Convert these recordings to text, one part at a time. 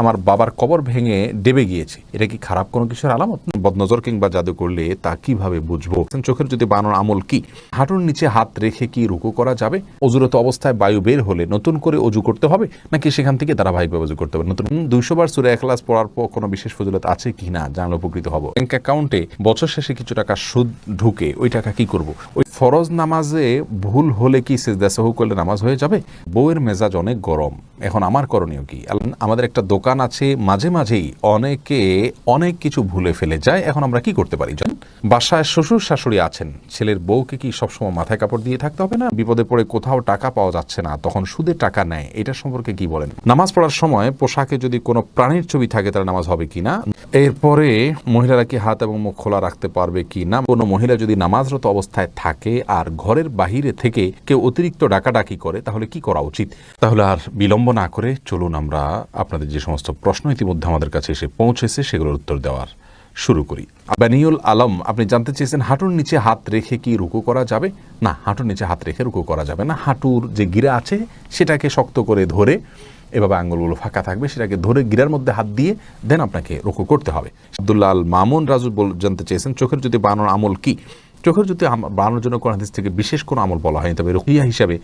আমার বাবার কবর ভেঙে ডেবে গিয়েছে, এটা কি খারাপ কোনো কিছুর আলামত? বদনজর কিংবা জাদু করলে তা কিভাবে বুঝবো? চোখের যদি বানানোর আমল কি? হাঁটুর নিচে হাত রেখে কি রুকু করা যাবে? অজুরত অবস্থায় বায়ু বের হলে নতুন করে অজু করতে হবে নাকি সেখান থেকে ধারাবাহিকভাবে অজু করতে হবে? নতুন 200 বার সূরা ইখলাস পড়ার পর কোনো বিশেষ ফজিলত আছে কি না জানলে উপকৃত হব। ব্যাংক অ্যাকাউন্টে বছর শেষে কিছু টাকা সুদ ঢুকে ওই টাকা কি করব? ওই ফরজ নামাজে ভুল হলে কি সিজদা সাহু করলে নামাজ হয়ে যাবে? বউয়ের মেজাজ অনেক গরম, এখন আমার করণীয় কি? আমাদের একটা দোকান আছে, মাঝে মাঝেই অনেকে অনেক কিছু ভুলে ফেলে যায়, এখন আমরা কি করতে পারি? বাসায় শ্বশুর শাশুড়ি আছেন, ছেলের বউকে কি সবসময় মাথায় কাপড় দিয়ে থাকতে হবে না? বিপদে পড়ে কোথাও টাকা পাওয়া যাচ্ছে না, তখন সুদে টাকা নেয়, এটা সম্পর্কে কি বলেন? নামাজ পড়ার সময় পোশাকে যদি কোনো প্রাণীর ছবি থাকে তাহলে নামাজ হবে কি না? এরপরে মহিলারা কি হাত এবং মুখ খোলা রাখতে পারবে কি না? কোনো মহিলা যদি নামাজরত অবস্থায় থাকে আর ঘরের বাহিরে থেকে কেউ অতিরিক্ত ডাকাডাকি করে তাহলে কি করা উচিত? তাহলে আর বিলম্ব না করে চলুন আমরা আপনাদের যে সমস্ত প্রশ্ন ইতিমধ্যে আমাদের কাছে এসে পৌঁছেছে সেগুলোর উত্তর দেওয়ার শুরু করি। বানিউল আলম, আপনি জানতে চেয়েছেন হাঁটুর নিচে হাত রেখে কি রুকু করা যাবে? না, হাঁটুর নিচে হাত রেখে রুকু করা যাবে না। হাঁটুর যে গিরা আছে সেটাকে শক্ত করে ধরে, এভাবে আঙ্গুলগুলো ফাঁকা থাকবে, সেটাকে ধরে গিরার মধ্যে হাত দিয়ে দেন আপনাকে রুকু করতে হবে। আব্দুল্লাহ আল মামুন রাজু জানতে চেয়েছেন চোখের যদি বানানোর আমল কি? চোখের যদি বানানোর জন্য কোরআন হাদিস থেকে বিশেষ কোনো আমল বলা হয়নি, তবে রুকিয়া হিসাবে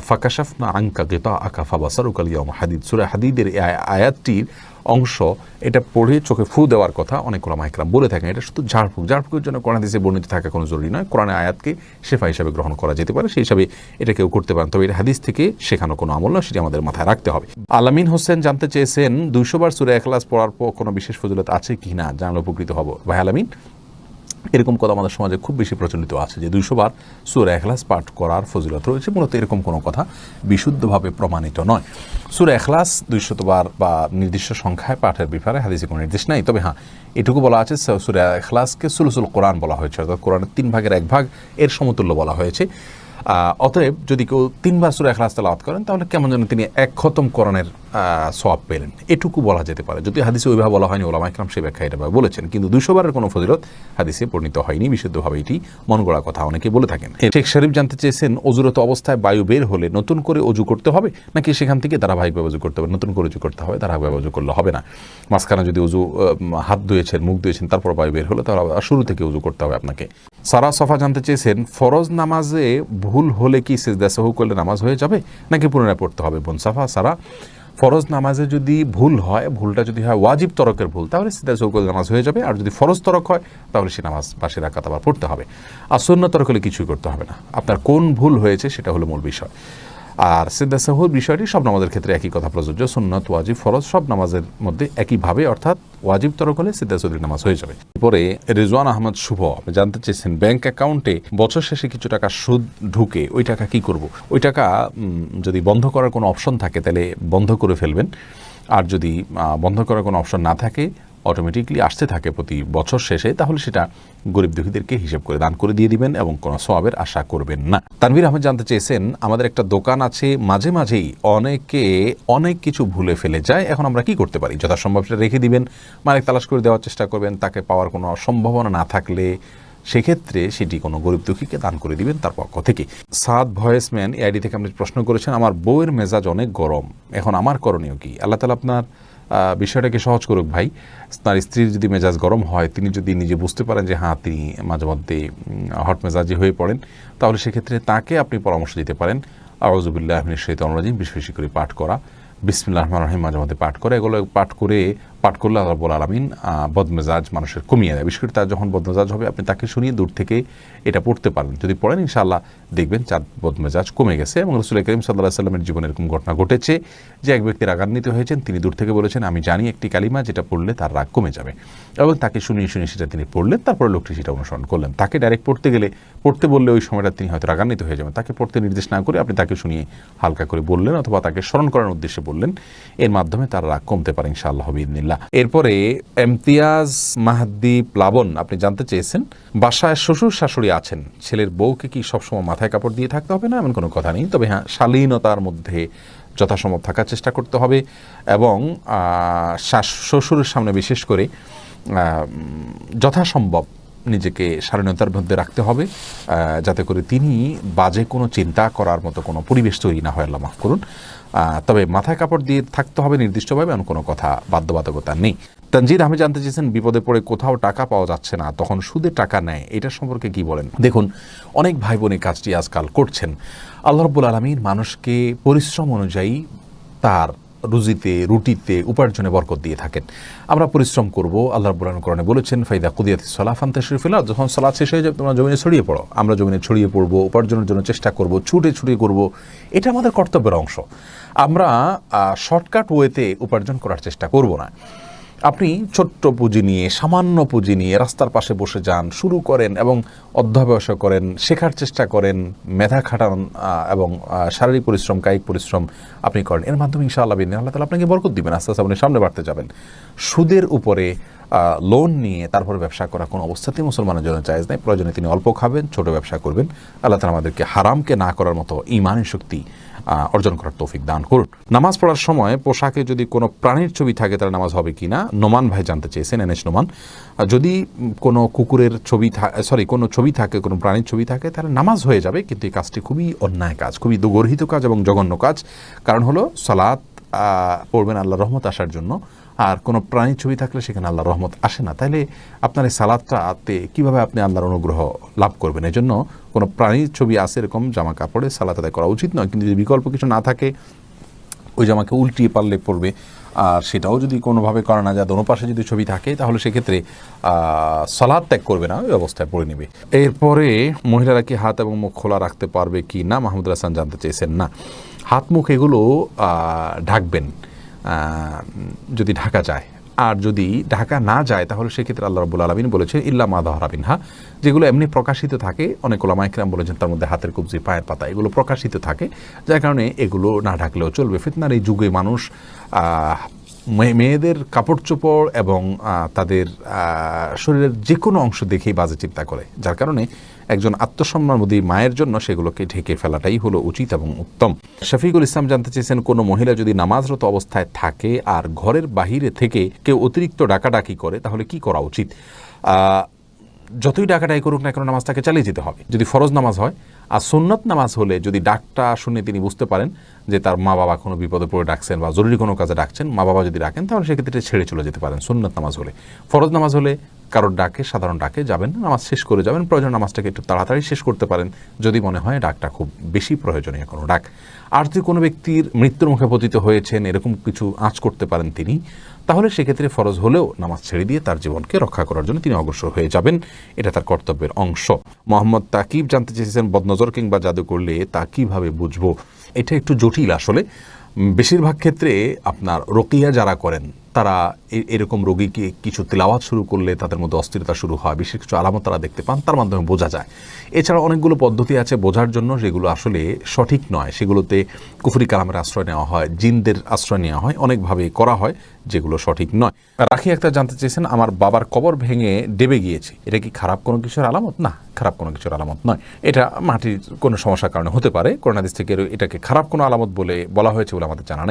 ফাকাশাফনা আনকা গিতাআকা ফাবাসারুকাল ইয়াউমা হাদিদ, সূরা হাদিদের এই আয়াতটির অংশ, এটা পড়ে চোখে ফু দেওয়ার কথা অনেক ওলামা ইকরাম বলে থাকেন। এটা শুধু ঝাড়ফুঁকের জন্য কোরআন হাদিসে বর্ণিত থাকা কোনো জরুরি নয়, কোরআনের আয়াতকে শেফা হিসাবে গ্রহণ করা যেতে পারে, সেই হিসাবে এটা কেউ করতে পারেন, তবে এটা হাদিস থেকে শেখানো কোনো আমল নয়, সেটি আমাদের মাথায় রাখতে হবে। আলামিন হোসেন জানতে চেয়েছেন 200 বার সূরা ইখলাস পড়ার পর কোনো বিশেষ ফজিলত আছে কি না জানলে উপকৃত হব। ভাই আলামিন, এরকম কথা আমাদের সমাজে খুব বেশি প্রচলিত আছে যে 200 বার সূরা ইখলাস পাঠ করার ফজিলত রয়েছে, মূলত এরকম কোনো কথা বিশুদ্ধভাবে প্রমাণিত নয়। সূরা ইখলাস 200 বার বা নির্দিষ্ট সংখ্যায় পাঠের ব্যাপারে হাদিসে কোনো নির্দেশ নাই, তবে হ্যাঁ এটুকু বলা আছে সূরা ইখলাসকে সুলুসুল কোরআন বলা হয়েছে, অর্থাৎ কোরআনের 3 ভাগের 1 ভাগ এর সমতুল্য বলা হয়েছে। অতএব যদি কেউ 3 বার সূরা ইখলাস তেলাওয়াত করেন তাহলে কেমন যেন তিনি 1 খতম কোরআনের সওয়াব পেলেন, এটুকু বলা যেতে পারে। যদি হাদিসে ওইভাবে বলা হয়নি, ওলামা ইকরাম সেই ব্যাখ্যা এটা বলেছেন, কিন্তু 200 বারের কোনো ফজিলত হাদিসে বর্ণিত হয়নি, বিশুদ্ধভাবে এটি মন গড়া কথা অনেকে বলে থাকেন। শেখ শরীফ জানতে চেয়েছেন অজুরত অবস্থায় বায়ু বের হলে নতুন করে অজু করতে হবে নাকি সেখান থেকে ধারাবাহিকভাবে অজু করতে হবে? নতুন করে অজু করতে হবে, ধারাবাহিকভাবে অজু করলে হবে না। মাঝখানে যদি অজু হাত ধুয়েছেন, মুখ ধুয়েছেন, তারপর বায়ু বের হলে তাহলে শুরু থেকে অজু করতে হবে আপনাকে। সারা সফা জানতে চেয়েছেন ফরজ নামাজে ভুল হলে কি সিজদা সাহু করলে নামাজ হয়ে যাবে নাকি পুনরায় পড়তে হবে? বোন সাফা সারা, ফরজ নামাজে যদি ভুল হয়, ভুলটা যদি হয় ওয়াজিব তরকের ভুল, তাহলে সিজদা সাহু করলে নামাজ হয়ে যাবে, আর যদি ফরজ তরক হয় তাহলে সে নামাজ বাকি রাকাত আবার পড়তে হবে। আর সুন্নাত তরক হলে কিছুই করতে হবে না, আপনার কোন ভুল হয়েছে সেটা হলো মূল বিষয়। আর সিজদা সাহুর বিষয়টি সব নামাজের ক্ষেত্রে একই কথা প্রযোজ্য, সুন্নাত ওয়াজিব ফরজ সব নামাজের মধ্যে একইভাবে, অর্থাৎ ওয়াজিব তরক হলে সিজদা সাহুর নামাজ হয়ে যাবে। এরপরে রিজওয়ান আহমদ শুভ জানতে চেয়েছেন ব্যাংক অ্যাকাউন্টে বছর শেষে কিছু টাকা সুদ ঢুকে ওই টাকা কি করব? ওই টাকা যদি বন্ধ করার কোনো অপশন থাকে তাহলে বন্ধ করে ফেলবেন, আর যদি বন্ধ করার কোনো অপশন না থাকে, অটোমেটিকলি আসতে থাকে প্রতি বছর শেষে, তাহলে সেটা গরিব দুঃখীদেরকে হিসেব করে দান করে দিয়ে দিবেন এবং কোনো সওয়াবের আশা করবেন না। তানভীর আহমেদ জানতে চেয়েছেন আমাদের একটা দোকান আছে, মাঝে মাঝেই অনেকে অনেক কিছু ভুলে ফেলে যায়, এখন আমরা কি করতে পারি? যথাসম্ভব সেটা রেখে দিবেন, মালিক তালাশ করে দেওয়ার চেষ্টা করবেন, তাকে পাওয়ার কোনো সম্ভাবনা না থাকলে সেক্ষেত্রে সেটি কোনো গরিব দুঃখীকে দান করে দিবেন তার পক্ষ থেকে। সাদ ভয়েসম্যান এই আইডি থেকে আপনি প্রশ্ন করেছেন আমার বউয়ের মেজাজ অনেক গরম, এখন আমার করণীয় কি? আল্লাহ তাআলা আপনার বিষয়টাকে সহজ করুক ভাই। তার স্ত্রীর যদি মেজাজ গরম হয়, তিনি যদি নিজে বুঝতে পারেন যে হ্যাঁ তিনি মাঝে মধ্যে হট মেজাজি হয়ে পড়েন, তাহলে সেক্ষেত্রে তাকে আপনি পরামর্শ দিতে পারেন আউযু বিল্লাহি মিনাশ শাইতানির রাজিম বেশি বেশি করে পাঠ করা, বিসমিল্লাহির রহমানির রহিম মাঝে মধ্যে পাঠ করে, এগুলো পাঠ করলে আল্লাহ রাব্বুল আলামিন বদমেজাজ মানুষের কমিয়ে দেয়। বিশেষ করে তার যখন বদমেজাজ হবে আপনি তাকে শুনিয়ে দূর থেকে এটা পড়তে পারেন, যদি পড়েন ইনশাআল্লাহ দেখবেন তার বদমেজাজ কমে গেছে। এবং রাসূল করিম সাল্লাল্লাহু আলাইহি ওয়াসাল্লামের জীবনে এরকম ঘটনা ঘটেছে যে এক ব্যক্তি রাগান্বিত হয়েছেন, তিনি দূর থেকে বলেছেন আমি জানি একটি কালিমা যেটা পড়লে তার রাগ কমে যাবে, এবং তাকে শুনিয়ে সেটা তিনি পড়লেন, তারপরে লোকটি সেটা অনুসরণ করলেন। তাকে ডাইরেক্ট পড়তে বললে ওই সময়টা তিনি হয়তো রাগান্বিত হয়ে যাবেন, তাকে পড়তে নির্দেশ না করে আপনি তাকে শুনিয়ে হালকা করে বললেন অথবা তাকে স্মরণ করার উদ্দেশ্যে বললেন, এর মাধ্যমে তার রাগ কমতে পারে ইনশাআল্লাহ বিইذনিল্লাহ। এরপরে ইমতিয়াজ মাহদি প্লাবন আপনি জানতে চেয়েছেন বাসায় শ্বশুর শাশুড়ি আছেন, ছেলের বউকে কি সবসময় মাথায় কাপড় দিয়ে থাকতে হবে না? এমন কোনো কথা নেই, তবে হ্যাঁ শালীনতার মধ্যে যথাসম্ভব থাকার চেষ্টা করতে হবে, এবং শ্বশুরের সামনে বিশেষ করে যথাসম্ভব নিজেকে শালীনতার মধ্যে রাখতে হবে, যাতে করে তিনি বাজে কোনো চিন্তা করার মতো কোনো পরিবেশ তৈরি না হয়, আল্লাহ মাফ করুন। তবে মাথায় কাপড় দিয়ে থাকতে হবে নির্দিষ্টভাবে, এমন কোনো কথা বাধ্যবাধকতা নেই। তানজিদ আহমেদ জানতে চেয়েছেন, বিপদে পড়ে কোথাও টাকা পাওয়া যাচ্ছে না, তখন সুদে টাকা নেয়, এটা সম্পর্কে কি বলেন? দেখুন, অনেক ভাই বোন এই কাজটি আজকাল করছেন। আল্লাহ রাব্বুল আলামিন মানুষকে পরিশ্রম অনুযায়ী তার রুজিতে, রুটিতে, উপার্জনে বরকত দিয়ে থাকেন। আমরা পরিশ্রম করব। আল্লাহ রাব্বুল আলামিন কোরআনে বলেছেন, ফাইদা কুদিয়াতিস সালাহ ফান্তাশিরু ফিল আরদ, যখন সালাত শেষ হয়ে যাবে তোমরা জমিনে ছড়িয়ে পড়ো। আমরা জমিনে ছড়িয়ে পড়ব, উপার্জনের জন্য চেষ্টা করব, ছুটে ছুটে করব, এটা আমাদের কর্তব্যের অংশ। আমরা শর্টকাট ওয়েতে উপার্জন করার চেষ্টা করব না। আপনি ছোট্ট পুঁজি নিয়ে, সামান্য পুঁজি নিয়ে রাস্তার পাশে বসে যান, শুরু করেন এবং অধ্যবসায় করেন, শেখার চেষ্টা করেন, মেধা খাটান এবং শারীরিক পরিশ্রম, কায়িক পরিশ্রম আপনি করেন। এর মাধ্যমে ইনশাআল্লাহ আল্লাহ তাআলা আপনাকে বরকত দিবেন, আস্তে আস্তে আপনি সামনে বাড়তে যাবেন। সুদের উপরে লোন নিয়ে তারপরে ব্যবসা করা কোনো অবস্থাতেই মুসলমানের জন্য জায়েজ নাই। প্রয়োজনে তিনি অল্প খাবেন, ছোট ব্যবসা করবেন। আল্লাহ তাআলা আমাদেরকে হারামকে না করার মতো ঈমানের শক্তি অর্জন করার তৌফিক দান করুন। নামাজ পড়ার সময় পোশাকে যদি কোনো প্রাণীর ছবি থাকে তাহলে নামাজ হবে কি না, নোমান ভাই জানতে চেয়েছেন, এনএস নোমান। যদি কোনো কুকুরের ছবি কোনো ছবি থাকে, কোনো প্রাণীর ছবি থাকে, তাহলে নামাজ হয়ে যাবে, কিন্তু এই কাজটি খুবই অন্যায় কাজ, খুবই দুর্গর্হিত কাজ এবং জঘন্য কাজ। কারণ হলো সালাত পড়বেন আল্লাহর রহমত আসার জন্য, আর কোনো প্রাণীর ছবি থাকলে সেখানে আল্লাহর রহমত আসে না। তাইলে আপনার এই সালাতটাতে কীভাবে আপনি আল্লাহর অনুগ্রহ লাভ করবেন? এই জন্য কোনো প্রাণীর ছবি আসে এরকম জামা কাপড়ে সালাত আদায় করা উচিত নয়। কিন্তু যদি বিকল্প কিছু না থাকে, ওই জামাকে উল্টিয়ে পারলে পড়বে, আর সেটাও যদি কোনোভাবে করা না যায়, দোনো পাশে যদি ছবি থাকে, তাহলে সেক্ষেত্রে সালাত ত্যাগ করবে না, ওই অবস্থায় পড়ে নেবে। এরপরে মহিলারা কি হাত এবং মুখ খোলা রাখতে পারবে কি না, মাহমুদুল হাসান জানতে চেয়েছেন। না, হাত মুখ এগুলো ঢাকবেন যদি ঢাকা যায়, আর যদি ঢাকা না যায় তাহলে সেক্ষেত্রে আল্লাহ রাব্বুল আলামিন বলেছেন ইল্লা মা যাহারা মিনহা, যেগুলো এমনি প্রকাশিত থাকে। অনেক উলামায়ে কেরাম বলেছেন তার মধ্যে হাতের কবজি, পায়ের পাতা, এগুলো প্রকাশিত থাকে, যার কারণে এগুলো না ঢাকলেও চলবে। ফিতনার এই যুগে মানুষ মেয়েদের কাপড় চোপড় এবং তাদের শরীরের যে কোনো অংশ দেখেই বাজে চিন্তা করে, যার কারণে একজন আত্মসম্মানবোধী মায়ের জন্য সেগুলোকে ঢেকে ফেলাটাই হলো উচিত এবং উত্তম। শফিকুল ইসলাম জানতে চেয়েছেন, কোনো মহিলা যদি নামাজরত অবস্থায় থাকে আর ঘরের বাহিরে থেকে কেউ অতিরিক্ত ডাকাডাকি করে, তাহলে কি করা উচিত? যতই ডাকাডাকি করুক না কেন, নামাজটাকে চালিয়ে যেতে হবে। যদি ফরজ নামাজ হয়, আর সুন্নত নামাজ হলে যদি ডাকটা শুনে তিনি বুঝতে পারেন যে তার মা বাবা কোনো বিপদে পড়ে ডাকছেন বা জরুরি কোনো কাজে ডাকছেন, মা বাবা যদি ডাকেন, তাহলে সেক্ষেত্রে ছেড়ে চলে যেতে পারেন সুন্নত নামাজ হলে। ফরজ নামাজ হলে কারোর ডাকে, সাধারণ ডাকে যাবেন, নামাজ শেষ করে যাবেন। প্রয়োজন নামাজটাকে একটু তাড়াতাড়ি শেষ করতে পারেন যদি মনে হয় ডাকটা খুব বেশি প্রয়োজনীয় কোনো ডাক। আর যদি কোনো ব্যক্তির মৃত্যুর মুখে পতিত হয়েছেন, এরকম কিছু আঁচ করতে পারেন তিনি, তাহলে সেক্ষেত্রে ফরজ হলেও নামাজ ছেড়ে দিয়ে তার জীবনকে রক্ষা করার জন্য তিনি অগ্রসর হয়ে যাবেন, এটা তার কর্তব্যের অংশ। মোহাম্মদ তাকিব জানতে চেয়েছেন, বদনজর কিংবা জাদু করলে তা কিভাবে বুঝবো? এটা একটু জটিল আসলে। বেশিরভাগ ক্ষেত্রে আপনার রকিয়া যারা করেন তারা এরকম রোগীকে কিছু তিলাওয়াত শুরু করলে তাদের মধ্যে অস্থিরতা শুরু হয়, বিশেষ কিছু আলামত তারা দেখতে পান, তার মাধ্যমে বোঝা যায়। এছাড়া অনেকগুলো পদ্ধতি আছে বোঝার জন্য, যেগুলো আসলে সঠিক নয়। সেগুলোতে কুফরি কালামের আশ্রয় নেওয়া হয়, জিনদের আশ্রয় নেওয়া হয়, অনেকভাবে করা হয়, যেগুলো সঠিক নয়। রাখি আক্তার জানতে চেয়েছেন, আমার বাবার কবর ভেঙে ডেবে গিয়েছে, এটা কি খারাপ কোনো কিছুর আলামত? না, খারাপ কোনো কিছুর আলামত নয়। এটা মাটির কোনো সমস্যার কারণে হতে পারে। কোরআন হাদিস থেকে এটাকে খারাপ কোনো আলামত বলে বলা হয়েছে বলে আমাদের জানা নেই।